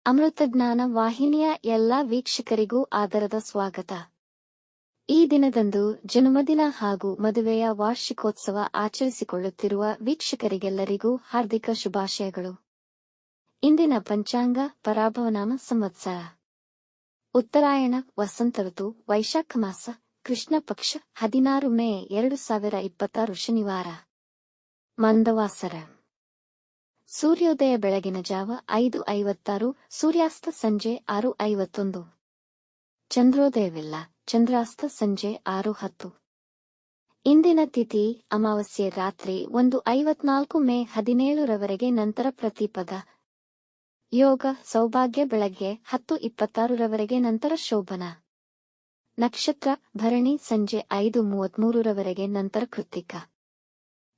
ಅಮೃತಜ್ಞಾನ ವಾಹಿನಿಯ ಎಲ್ಲಾ ವೀಕ್ಷಕರಿಗೂ ಆದರದ ಸ್ವಾಗತ. ಈ ದಿನದಂದು ಜನ್ಮದಿನ ಹಾಗೂ ಮದುವೆಯ ವಾರ್ಷಿಕೋತ್ಸವ ಆಚರಿಸಿಕೊಳ್ಳುತ್ತಿರುವ ವೀಕ್ಷಕರಿಗೆಲ್ಲರಿಗೂ ಹಾರ್ದಿಕ ಶುಭಾಶಯಗಳು. ಇಂದಿನ ಪಂಚಾಂಗ ಪರಾಭವನಾಮ ಸಂವತ್ಸರ ಉತ್ತರಾಯಣ ವಸಂತ ಋತು ವೈಶಾಖ ಮಾಸ ಕೃಷ್ಣ ಪಕ್ಷ 16 ಮೇ 2026 ಶನಿವಾರ ಮಂದವಾಸರ. ಸೂರ್ಯೋದಯ ಬೆಳಗಿನ ಜಾವ 5:56, ಸೂರ್ಯಾಸ್ತ ಸಂಜೆ 6:51. ಚಂದ್ರೋದಯವಿಲ್ಲ, ಚಂದ್ರಾಸ್ತ ಸಂಜೆ 6:10. ಇಂದಿನ ತಿಥಿ ಅಮಾವಾಸ್ಯೆ ರಾತ್ರಿ 1:54 ಮೇ 17 ರವರೆಗೆ, ನಂತರ ಪ್ರತಿಪದ. ಯೋಗ ಸೌಭಾಗ್ಯ ಬೆಳಗ್ಗೆ 10:26 ರವರೆಗೆ, ನಂತರ ಶೋಭನ. ನಕ್ಷತ್ರ ಭರಣಿ ಸಂಜೆ 5:33 ರವರೆಗೆ, ನಂತರ ಕೃತ್ತಿಕ.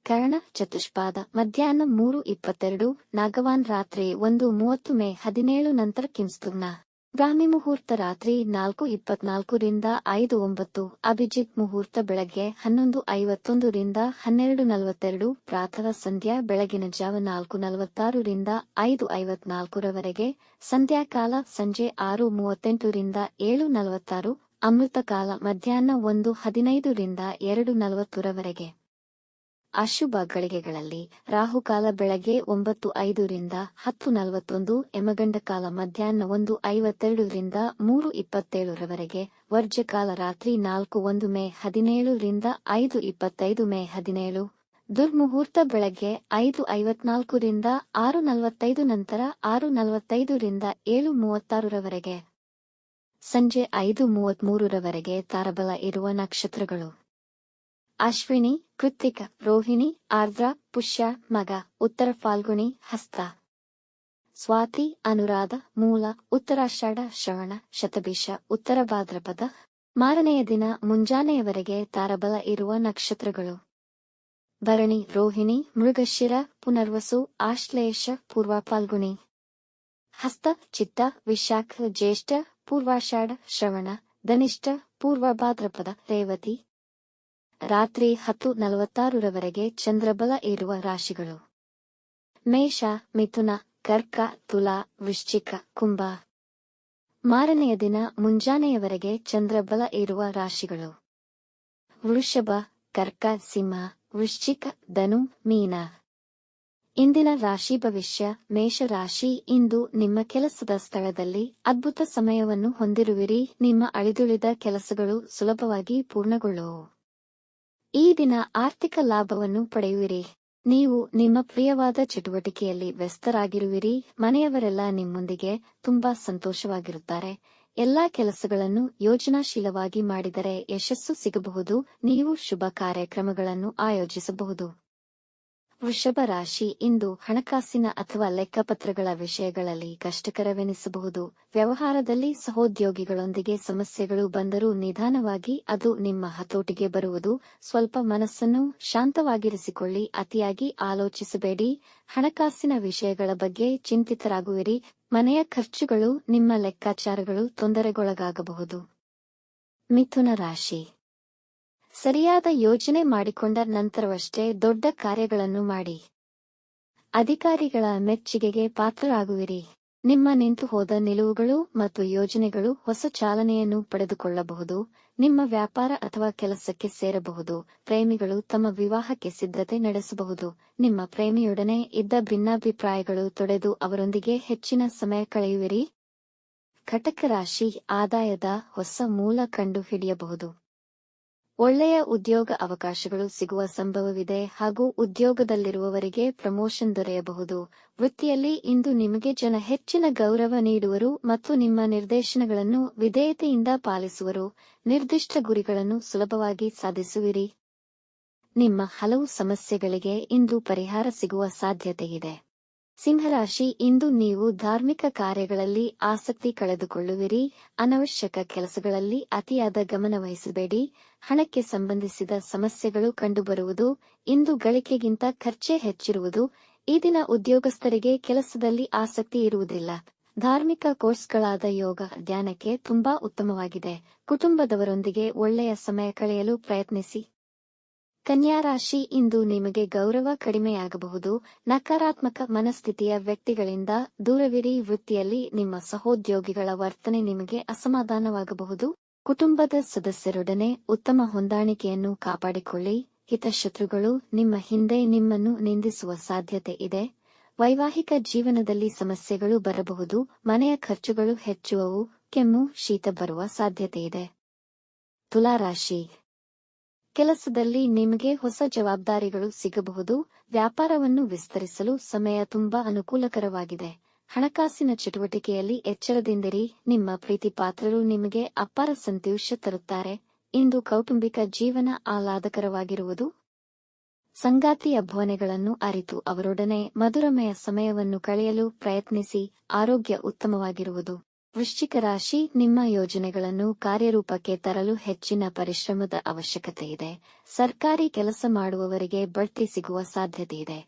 ಕರ್ಣ ಚತುಷ್ಪಾದ ಮಧ್ಯಾಹ್ನ 3:22, ನಾಗವಾನ್ ರಾತ್ರಿ 1:30 ಮೇ 17 ನಂತರ ಕಿಂಸ್ತುಗ್ನ. ಬ್ರಾಹ್ಮಿ ಮುಹೂರ್ತ ರಾತ್ರಿ 4:24 ರಿಂದ 5:09, ಅಭಿಜಿತ್ ಮುಹೂರ್ತ ಬೆಳಗ್ಗೆ 11:51 ರಿಂದ 12:42, ಪ್ರಾತಃ ಸಂಧ್ಯಾ ಬೆಳಗಿನ ಜಾವ 4:46 ರಿಂದ 5:54 ರವರೆಗೆ, ಸಂಧ್ಯಾಕಾಲ ಸಂಜೆ 6:38 ರಿಂದ 7:46, ಅಮೃತಕಾಲ ಮಧ್ಯಾಹ್ನ 1:15 ರಿಂದ 2:40 ರವರೆಗೆ. ಅಶುಭ ಗಳಿಗೆಗಳಲ್ಲಿ ರಾಹುಕಾಲ ಬೆಳಗ್ಗೆ 9:05 ರಿಂದ 10:41, ಯಮಗಂಡ ಕಾಲ ಮಧ್ಯಾಹ್ನ 1:52 ರಿಂದ 3:27 ರವರೆಗೆ, ವರ್ಜ್ಯಕಾಲ ರಾತ್ರಿ 4:01 ಮೇ 17 ರಿಂದ 5:25 ಮೇ 17, ದುರ್ಮುಹೂರ್ತ ಬೆಳಗ್ಗೆ 5:54 ರಿಂದ 6:45, ನಂತರ 6:45 ರಿಂದ 7:36 ರವರೆಗೆ. ಸಂಜೆ 5:33 ರವರೆಗೆ ತಾರಬಲ ಇರುವ ನಕ್ಷತ್ರಗಳು: ಅಶ್ವಿನಿ, ಕೃತ್ತಿಕ, ರೋಹಿಣಿ, ಆರ್ದ್ರ, ಪುಷ್ಯ, ಮಗ, ಉತ್ತರ ಫಾಲ್ಗುಣಿ, ಹಸ್ತ, ಸ್ವಾತಿ, ಅನುರಾಧ, ಮೂಲ, ಉತ್ತರಾಷಾಢ, ಶ್ರವಣ, ಶತಭಿಷ, ಉತ್ತರ ಭಾದ್ರಪದ. ಮಾರನೆಯ ದಿನ ಮುಂಜಾನೆಯವರೆಗೆ ತಾರಬಲ ಇರುವ ನಕ್ಷತ್ರಗಳು: ಭರಣಿ, ರೋಹಿಣಿ, ಮೃಗಶಿರ, ಪುನರ್ವಸು, ಆಶ್ಲೇಷ, ಪೂರ್ವ ಫಾಲ್ಗುಣಿ, ಹಸ್ತ, ಚಿತ್ತ, ವಿಶಾಖ, ಜ್ಯೇಷ್ಠ, ಪೂರ್ವಾಷಾಢ, ಶ್ರವಣ, ಧನಿಷ್ಠ, ಪೂರ್ವ ಭಾದ್ರಪದ, ರೇವತಿ. ರಾತ್ರಿ 10:46 ರವರೆಗೆ ಚಂದ್ರಬಲ ಇರುವ ರಾಶಿಗಳು: ಮೇಷ, ಮಿಥುನ, ಕರ್ಕ, ತುಲಾ, ವೃಶ್ಚಿಕ, ಕುಂಭ. ಮಾರನೆಯ ದಿನ ಮುಂಜಾನೆಯವರೆಗೆ ಚಂದ್ರಬಲ ಇರುವ ರಾಶಿಗಳು: ವೃಷಭ, ಕರ್ಕ, ಸಿಂಹ, ವೃಶ್ಚಿಕ, ಧನು, ಮೀನ. ಇಂದಿನ ರಾಶಿ ಭವಿಷ್ಯ: ಮೇಷ ರಾಶಿ, ಇಂದು ನಿಮ್ಮ ಕೆಲಸದ ಸ್ಥಳದಲ್ಲಿ ಅದ್ಭುತ ಸಮಯವನ್ನು ಹೊಂದಿರುವಿರಿ. ನಿಮ್ಮ ಅಳಿದುಳಿದ ಕೆಲಸಗಳು ಸುಲಭವಾಗಿ ಪೂರ್ಣಗೊಳ್ಳುವವು. ಈ ದಿನ ಆರ್ಥಿಕ ಲಾಭವನ್ನು ಪಡೆಯುವಿರಿ. ನೀವು ನಿಮ್ಮ ಪ್ರಿಯವಾದ ಚಟುವಟಿಕೆಯಲ್ಲಿ ವ್ಯಸ್ತರಾಗಿರುವಿರಿ. ಮನೆಯವರೆಲ್ಲ ನಿಮ್ಮೊಂದಿಗೆ ತುಂಬಾ ಸಂತೋಷವಾಗಿರುತ್ತಾರೆ. ಎಲ್ಲಾ ಕೆಲಸಗಳನ್ನು ಯೋಜನಾಶೀಲವಾಗಿ ಮಾಡಿದರೆ ಯಶಸ್ಸು ಸಿಗಬಹುದು. ನೀವು ಶುಭ ಕಾರ್ಯಕ್ರಮಗಳನ್ನು ಆಯೋಜಿಸಬಹುದು. ವೃಷಭ ರಾಶಿ, ಇಂದು ಹಣಕಾಸಿನ ಅಥವಾ ಲೆಕ್ಕಪತ್ರಗಳ ವಿಷಯಗಳಲ್ಲಿ ಕಷ್ಟಕರವೆನಿಸಬಹುದು. ವ್ಯವಹಾರದಲ್ಲಿ ಸಹೋದ್ಯೋಗಿಗಳೊಂದಿಗೆ ಸಮಸ್ಯೆಗಳು ಬಂದರೂ ನಿಧಾನವಾಗಿ ಅದು ನಿಮ್ಮ ಹತೋಟಿಗೆ ಬರುವುದು. ಸ್ವಲ್ಪ ಮನಸ್ಸನ್ನು ಶಾಂತವಾಗಿರಿಸಿಕೊಳ್ಳಿ. ಅತಿಯಾಗಿ ಆಲೋಚಿಸಬೇಡಿ. ಹಣಕಾಸಿನ ವಿಷಯಗಳ ಬಗ್ಗೆ ಚಿಂತಿತರಾಗುವಿರಿ. ಮನೆಯ ಖರ್ಚುಗಳು, ನಿಮ್ಮ ಲೆಕ್ಕಾಚಾರಗಳು ತೊಂದರೆಗೊಳಗಾಗಬಹುದು. ಮಿಥುನ ರಾಶಿ, ಸರಿಯಾದ ಯೋಜನೆ ಮಾಡಿಕೊಂಡ ನಂತರವಷ್ಟೇ ದೊಡ್ಡ ಕಾರ್ಯಗಳನ್ನು ಮಾಡಿ. ಅಧಿಕಾರಿಗಳ ಮೆಚ್ಚುಗೆಗೆ ಪಾತ್ರರಾಗುವಿರಿ. ನಿಮ್ಮ ನಿಂತು ಹೋದ ನಿಲುವುಗಳು ಮತ್ತು ಯೋಜನೆಗಳು ಹೊಸ ಚಾಲನೆಯನ್ನು ಪಡೆದುಕೊಳ್ಳಬಹುದು. ನಿಮ್ಮ ವ್ಯಾಪಾರ ಅಥವಾ ಕೆಲಸಕ್ಕೆ ಸೇರಬಹುದು. ಪ್ರೇಮಿಗಳು ತಮ್ಮ ವಿವಾಹಕ್ಕೆ ಸಿದ್ಧತೆ ನಡೆಸಬಹುದು. ನಿಮ್ಮ ಪ್ರೇಮಿಯೊಡನೆ ಇದ್ದ ಭಿನ್ನಾಭಿಪ್ರಾಯಗಳು ತೊಡೆದು ಅವರೊಂದಿಗೆ ಹೆಚ್ಚಿನ ಸಮಯ ಕಳೆಯುವಿರಿ. ಕಟಕ ರಾಶಿ, ಆದಾಯದ ಹೊಸ ಮೂಲ ಕಂಡು ಹಿಡಿಯಬಹುದು. ಒಳ್ಳೆಯ ಉದ್ಯೋಗ ಅವಕಾಶಗಳು ಸಿಗುವ ಸಂಭವವಿದೆ ಹಾಗೂ ಉದ್ಯೋಗದಲ್ಲಿರುವವರಿಗೆ ಪ್ರಮೋಷನ್ ದೊರೆಯಬಹುದು. ವೃತ್ತಿಯಲ್ಲಿ ಇಂದು ನಿಮಗೆ ಜನ ಹೆಚ್ಚಿನ ಗೌರವ ನೀಡುವರು ಮತ್ತು ನಿಮ್ಮ ನಿರ್ದೇಶನಗಳನ್ನು ವಿಧೇಯತೆಯಿಂದ ಪಾಲಿಸುವರು. ನಿರ್ದಿಷ್ಟ ಗುರಿಗಳನ್ನು ಸುಲಭವಾಗಿ ಸಾಧಿಸುವಿರಿ. ನಿಮ್ಮ ಹಲವು ಸಮಸ್ಯೆಗಳಿಗೆ ಇಂದು ಪರಿಹಾರ ಸಿಗುವ ಸಾಧ್ಯತೆಯಿದೆ. ಸಿಂಹರಾಶಿ, ಇಂದು ನೀವು ಧಾರ್ಮಿಕ ಕಾರ್ಯಗಳಲ್ಲಿ ಆಸಕ್ತಿ ಕಳೆದುಕೊಳ್ಳುವಿರಿ. ಅನವಶ್ಯಕ ಕೆಲಸಗಳಲ್ಲಿ ಅತಿಯಾದ ಗಮನ ವಹಿಸಬೇಡಿ. ಹಣಕ್ಕೆ ಸಂಬಂಧಿಸಿದ ಸಮಸ್ಯೆಗಳು ಕಂಡುಬರುವುದು. ಇಂದು ಗಳಿಕೆಗಿಂತ ಖರ್ಚೇ ಹೆಚ್ಚಿರುವುದು. ಈ ದಿನ ಉದ್ಯೋಗಸ್ಥರಿಗೆ ಕೆಲಸದಲ್ಲಿ ಆಸಕ್ತಿ ಇರುವುದಿಲ್ಲ. ಧಾರ್ಮಿಕ ಕೋರ್ಸ್ಗಳಾದ ಯೋಗ, ಧ್ಯಾನಕ್ಕೆ ತುಂಬಾ ಉತ್ತಮವಾಗಿದೆ. ಕುಟುಂಬದವರೊಂದಿಗೆ ಒಳ್ಳೆಯ ಸಮಯ ಕಳೆಯಲು ಪ್ರಯತ್ನಿಸಿ. ಕನ್ಯಾ ರಾಶಿ, ಇಂದು ನಿಮಗೆ ಗೌರವ ಕಡಿಮೆಯಾಗಬಹುದು. ನಕಾರಾತ್ಮಕ ಮನಸ್ಥಿತಿಯ ವ್ಯಕ್ತಿಗಳಿಂದ ದೂರವಿರಿ. ವೃತ್ತಿಯಲ್ಲಿ ನಿಮ್ಮ ಸಹೋದ್ಯೋಗಿಗಳ ವರ್ತನೆ ನಿಮಗೆ ಅಸಮಾಧಾನವಾಗಬಹುದು. ಕುಟುಂಬದ ಸದಸ್ಯರೊಡನೆ ಉತ್ತಮ ಹೊಂದಾಣಿಕೆಯನ್ನು ಕಾಪಾಡಿಕೊಳ್ಳಿ. ಹಿತಶತ್ರುಗಳು ನಿಮ್ಮ ಹಿಂದೆ ನಿಮ್ಮನ್ನು ನಿಂದಿಸುವ ಸಾಧ್ಯತೆ ಇದೆ. ವೈವಾಹಿಕ ಜೀವನದಲ್ಲಿ ಸಮಸ್ಯೆಗಳು ಬರಬಹುದು. ಮನೆಯ ಖರ್ಚುಗಳು ಹೆಚ್ಚುವವು. ಕೆಮ್ಮು, ಶೀತ ಬರುವ ಸಾಧ್ಯತೆಯಿದೆ. ತುಲಾರಾಶಿ, ಕೆಲಸದಲ್ಲಿ ನಿಮಗೆ ಹೊಸ ಜವಾಬ್ದಾರಿಗಳು ಸಿಗಬಹುದು. ವ್ಯಾಪಾರವನ್ನು ವಿಸ್ತರಿಸಲು ಸಮಯ ತುಂಬಾ ಅನುಕೂಲಕರವಾಗಿದೆ. ಹಣಕಾಸಿನ ಚಟುವಟಿಕೆಯಲ್ಲಿ ಎಚ್ಚರದಿಂದಿರಿ. ನಿಮ್ಮ ಪ್ರೀತಿಪಾತ್ರರು ನಿಮಗೆ ಅಪಾರ ಸಂತೋಷ ತರುತ್ತಾರೆ. ಇಂದು ಕೌಟುಂಬಿಕ ಜೀವನ ಆಹ್ಲಾದಕರವಾಗಿರುವುದು. ಸಂಗಾತಿಯ ಭಾವನೆಗಳನ್ನು ಅರಿತು ಅವರೊಡನೆ ಮಧುರಮಯ ಸಮಯವನ್ನು ಕಳೆಯಲು ಪ್ರಯತ್ನಿಸಿ. ಆರೋಗ್ಯ ಉತ್ತಮವಾಗಿರುವುದು. ವೃಶ್ಚಿಕ ರಾಶಿ, ನಿಮ್ಮ ಯೋಜನೆಗಳನ್ನು ಕಾರ್ಯರೂಪಕ್ಕೆ ತರಲು ಹೆಚ್ಚಿನ ಪರಿಶ್ರಮದ ಅವಶ್ಯಕತೆಯಿದೆ. ಸರ್ಕಾರಿ ಕೆಲಸ ಮಾಡುವವರಿಗೆ ಬಡ್ತಿ ಸಿಗುವ ಸಾಧ್ಯತೆಯಿದೆ.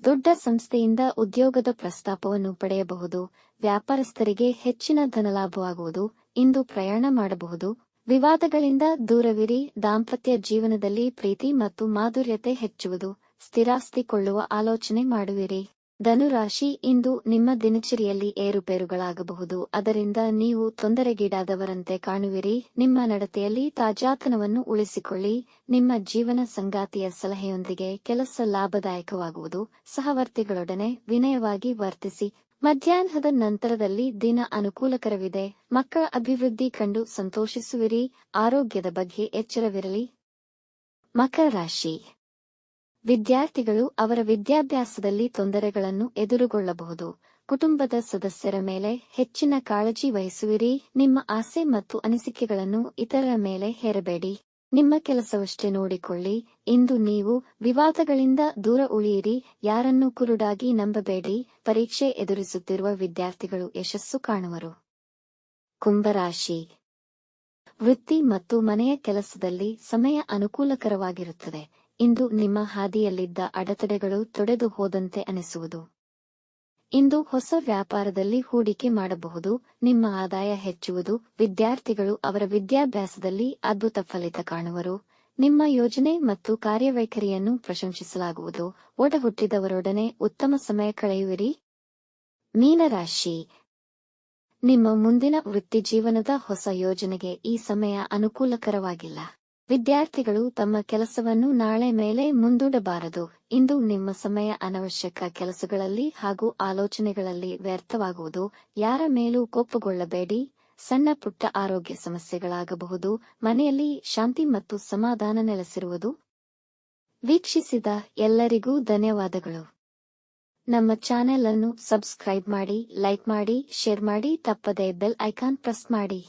ದೊಡ್ಡ ಸಂಸ್ಥೆಯಿಂದ ಉದ್ಯೋಗದ ಪ್ರಸ್ತಾಪವನ್ನು ಪಡೆಯಬಹುದು. ವ್ಯಾಪಾರಸ್ಥರಿಗೆ ಹೆಚ್ಚಿನ ಧನಲಾಭವಾಗುವುದು. ಇಂದು ಪ್ರಯಾಣ ಮಾಡಬಹುದು. ವಿವಾದಗಳಿಂದ ದೂರವಿರಿ. ದಾಂಪತ್ಯ ಜೀವನದಲ್ಲಿ ಪ್ರೀತಿ ಮತ್ತು ಮಾಧುರ್ಯತೆ ಹೆಚ್ಚುವುದು. ಸ್ಥಿರಾಸ್ತಿ ಕೊಳ್ಳುವ ಆಲೋಚನೆ ಮಾಡುವಿರಿ. ಧನುರಾಶಿ, ಇಂದು ನಿಮ್ಮ ದಿನಚರಿಯಲ್ಲಿ ಏರುಪೇರುಗಳಾಗಬಹುದು. ಅದರಿಂದ ನೀವು ತೊಂದರೆಗೀಡಾದವರಂತೆ ಕಾಣುವಿರಿ. ನಿಮ್ಮ ನಡತೆಯಲ್ಲಿ ತಾಜಾತನವನ್ನು ಉಳಿಸಿಕೊಳ್ಳಿ. ನಿಮ್ಮ ಜೀವನ ಸಂಗಾತಿಯ ಸಲಹೆಯೊಂದಿಗೆ ಕೆಲಸ ಲಾಭದಾಯಕವಾಗುವುದು. ಸಹವರ್ತಿಗಳೊಡನೆ ವಿನಯವಾಗಿ ವರ್ತಿಸಿ. ಮಧ್ಯಾಹ್ನದ ನಂತರದಲ್ಲಿ ದಿನ ಅನುಕೂಲಕರವಿದೆ. ಮಕ್ಕಳ ಅಭಿವೃದ್ಧಿ ಕಂಡು ಸಂತೋಷಿಸುವಿರಿ. ಆರೋಗ್ಯದ ಬಗ್ಗೆ ಎಚ್ಚರವಿರಲಿ. ಮಕರ ರಾಶಿ, ವಿದ್ಯಾರ್ಥಿಗಳು ಅವರ ವಿದ್ಯಾಭ್ಯಾಸದಲ್ಲಿ ತೊಂದರೆಗಳನ್ನು ಎದುರುಗೊಳ್ಳಬಹುದು. ಕುಟುಂಬದ ಸದಸ್ಯರ ಮೇಲೆ ಹೆಚ್ಚಿನ ಕಾಳಜಿ ವಹಿಸುವಿರಿ. ನಿಮ್ಮ ಆಸೆ ಮತ್ತು ಅನಿಸಿಕೆಗಳನ್ನು ಇತರರ ಮೇಲೆ ಹೇರಬೇಡಿ. ನಿಮ್ಮ ಕೆಲಸವಷ್ಟೇ ನೋಡಿಕೊಳ್ಳಿ. ಇಂದು ನೀವು ವಿವಾದಗಳಿಂದ ದೂರ ಉಳಿಯಿರಿ. ಯಾರನ್ನೂ ಕುರುಡಾಗಿ ನಂಬಬೇಡಿ. ಪರೀಕ್ಷೆ ಎದುರಿಸುತ್ತಿರುವ ವಿದ್ಯಾರ್ಥಿಗಳು ಯಶಸ್ಸು ಕಾಣುವರು. ಕುಂಭರಾಶಿ, ವೃತ್ತಿ ಮತ್ತು ಮನೆಯ ಕೆಲಸದಲ್ಲಿ ಸಮಯ ಅನುಕೂಲಕರವಾಗಿರುತ್ತದೆ. ಇಂದು ನಿಮ್ಮ ಹಾದಿಯಲ್ಲಿದ್ದ ಅಡೆತಡೆಗಳು ತೊಡೆದು ಹೋದಂತೆ ಅನಿಸುವುದು. ಇಂದು ಹೊಸ ವ್ಯಾಪಾರದಲ್ಲಿ ಹೂಡಿಕೆ ಮಾಡಬಹುದು. ನಿಮ್ಮ ಆದಾಯ ಹೆಚ್ಚುವುದು. ವಿದ್ಯಾರ್ಥಿಗಳು ಅವರ ವಿದ್ಯಾಭ್ಯಾಸದಲ್ಲಿ ಅದ್ಭುತ ಫಲಿತ ಕಾಣುವರು. ನಿಮ್ಮ ಯೋಜನೆ ಮತ್ತು ಕಾರ್ಯವೈಖರಿಯನ್ನು ಪ್ರಶಂಸಿಸಲಾಗುವುದು. ಒಡಹುಟ್ಟಿದವರೊಡನೆ ಉತ್ತಮ ಸಮಯ ಕಳೆಯುವಿರಿ. ಮೀನರಾಶಿ, ನಿಮ್ಮ ಮುಂದಿನ ವೃತ್ತಿಜೀವನದ ಹೊಸ ಯೋಜನೆಗೆ ಈ ಸಮಯ ಅನುಕೂಲಕರವಾಗಿಲ್ಲ. ವಿದ್ಯಾರ್ಥಿಗಳು ತಮ್ಮ ಕೆಲಸವನ್ನು ನಾಳೆ ಮೇಲೆ ಮುಂದೂಡಬಾರದು. ಇಂದು ನಿಮ್ಮ ಸಮಯ ಅನವಶ್ಯಕ ಕೆಲಸಗಳಲ್ಲಿ ಹಾಗೂ ಆಲೋಚನೆಗಳಲ್ಲಿ ವ್ಯರ್ಥವಾಗುವುದು. ಯಾರ ಮೇಲೂ ಕೋಪಗೊಳ್ಳಬೇಡಿ. ಸಣ್ಣ ಪುಟ್ಟ ಆರೋಗ್ಯ ಸಮಸ್ಯೆಗಳಾಗಬಹುದು. ಮನೆಯಲ್ಲಿ ಶಾಂತಿ ಮತ್ತು ಸಮಾಧಾನ ನೆಲೆಸಿರುವುದು. ವೀಕ್ಷಿಸಿದ ಎಲ್ಲರಿಗೂ ಧನ್ಯವಾದಗಳು. ನಮ್ಮ ಚಾನೆಲ್ ಅನ್ನು ಸಬ್ಸ್ಕ್ರೈಬ್ ಮಾಡಿ, ಲೈಕ್ ಮಾಡಿ, ಶೇರ್ ಮಾಡಿ. ತಪ್ಪದೇ ಬೆಲ್ ಐಕಾನ್ ಪ್ರೆಸ್ ಮಾಡಿ.